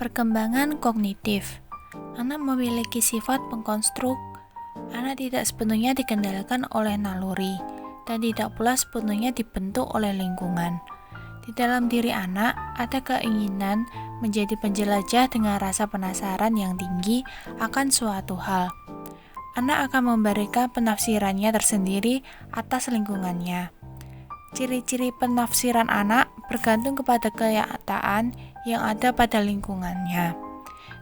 Perkembangan kognitif. Anak memiliki sifat pengkonstruk. Anak tidak sepenuhnya dikendalikan oleh naluri dan tidak pula sepenuhnya dibentuk oleh lingkungan. Di dalam diri anak ada keinginan menjadi penjelajah dengan rasa penasaran yang tinggi akan suatu hal. Anak akan memberikan penafsirannya tersendiri atas lingkungannya. Ciri-ciri penafsiran anak bergantung kepada kenyataan yang ada pada lingkungannya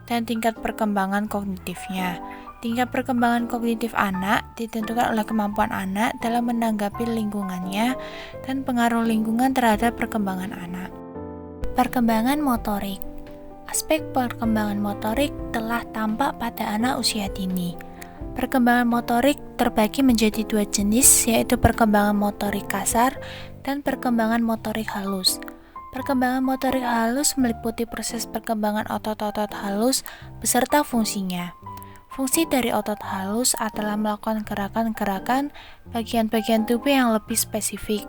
dan tingkat perkembangan kognitifnya. Tingkat perkembangan kognitif anak ditentukan oleh kemampuan anak dalam menanggapi lingkungannya dan pengaruh lingkungan terhadap perkembangan anak. Perkembangan motorik. Aspek perkembangan motorik telah tampak pada anak usia dini. Perkembangan motorik terbagi menjadi dua jenis, yaitu perkembangan motorik kasar dan perkembangan motorik halus. Perkembangan motorik halus meliputi proses perkembangan otot-otot halus beserta fungsinya. Fungsi dari otot halus adalah melakukan gerakan-gerakan bagian-bagian tubuh yang lebih spesifik.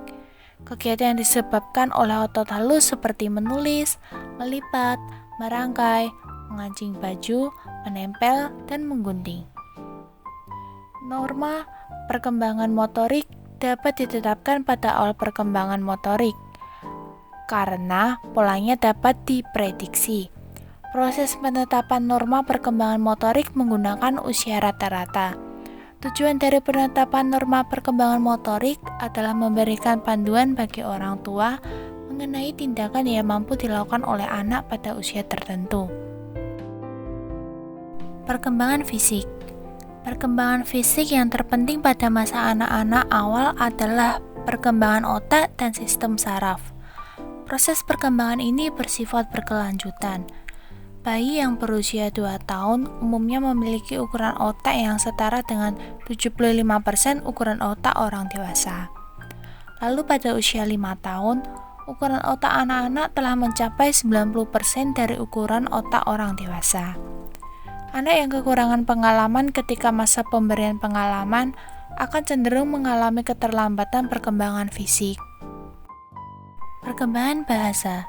Kegiatan yang disebabkan oleh otot halus seperti menulis, melipat, merangkai, mengancing baju, menempel, dan menggunting. Norma perkembangan motorik dapat ditetapkan pada awal perkembangan motorik karena polanya dapat diprediksi. Proses penetapan norma perkembangan motorik menggunakan usia rata-rata. Tujuan dari penetapan norma perkembangan motorik adalah memberikan panduan bagi orang tua mengenai tindakan yang mampu dilakukan oleh anak pada usia tertentu. Perkembangan fisik. Perkembangan fisik yang terpenting pada masa anak-anak awal adalah perkembangan otak dan sistem saraf. Proses perkembangan ini bersifat berkelanjutan. Bayi yang berusia 2 tahun umumnya memiliki ukuran otak yang setara dengan 75% ukuran otak orang dewasa. Lalu pada usia 5 tahun, ukuran otak anak-anak telah mencapai 90% dari ukuran otak orang dewasa. Anak yang kekurangan pengalaman ketika masa pemberian pengalaman akan cenderung mengalami keterlambatan perkembangan fisik. Perkembangan bahasa.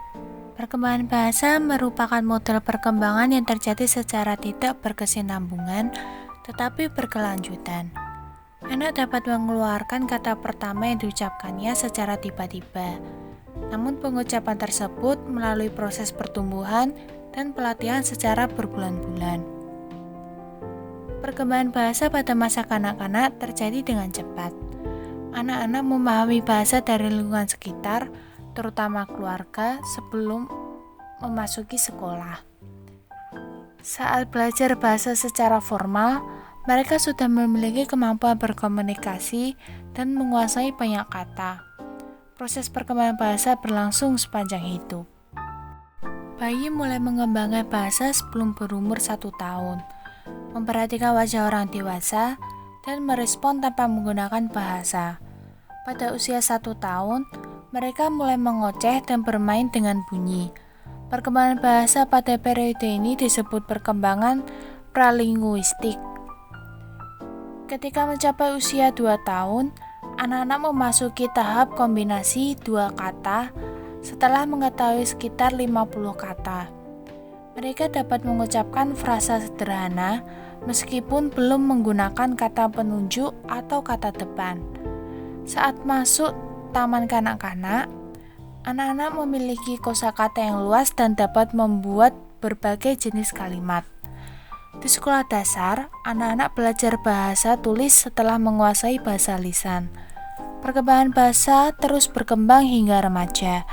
Perkembangan bahasa merupakan model perkembangan yang terjadi secara tidak berkesinambungan tetapi berkelanjutan. Anak dapat mengeluarkan kata pertama yang diucapkannya secara tiba-tiba. Namun pengucapan tersebut melalui proses pertumbuhan dan pelatihan secara berbulan-bulan. Perkembangan bahasa pada masa kanak-kanak terjadi dengan cepat. Anak-anak memahami bahasa dari lingkungan sekitar, terutama keluarga, sebelum memasuki sekolah. Saat belajar bahasa secara formal, mereka sudah memiliki kemampuan berkomunikasi dan menguasai banyak kata. Proses perkembangan bahasa berlangsung sepanjang hidup. Bayi mulai mengembangkan bahasa sebelum berumur 1 tahun. Memperhatikan wajah orang dewasa, dan merespon tanpa menggunakan bahasa. Pada usia 1 tahun, mereka mulai mengoceh dan bermain dengan bunyi. Perkembangan bahasa pada periode ini disebut perkembangan pralinguistik. Ketika mencapai usia 2 tahun, anak-anak memasuki tahap kombinasi 2 kata setelah mengetahui sekitar 50 kata. Mereka dapat mengucapkan frasa sederhana meskipun belum menggunakan kata penunjuk atau kata depan. Saat masuk taman kanak-kanak, anak-anak memiliki kosakata yang luas dan dapat membuat berbagai jenis kalimat. Di sekolah dasar, anak-anak belajar bahasa tulis setelah menguasai bahasa lisan. Perkembangan bahasa terus berkembang hingga remaja,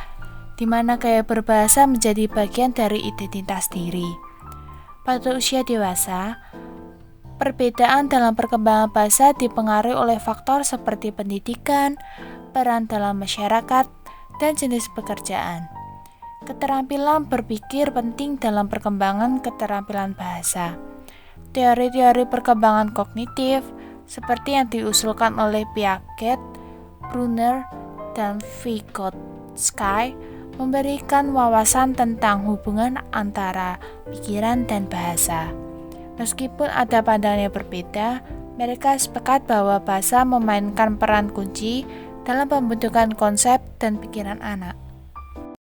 di mana gaya berbahasa menjadi bagian dari identitas diri. Pada usia dewasa, perbedaan dalam perkembangan bahasa dipengaruhi oleh faktor seperti pendidikan, peran dalam masyarakat, dan jenis pekerjaan. Keterampilan berpikir penting dalam perkembangan keterampilan bahasa. Teori-teori perkembangan kognitif, seperti yang diusulkan oleh Piaget, Brunner, dan Vygotsky, memberikan wawasan tentang hubungan antara pikiran dan bahasa. Meskipun ada pandangan yang berbeda, mereka sepakat bahwa bahasa memainkan peran kunci dalam pembentukan konsep dan pikiran anak.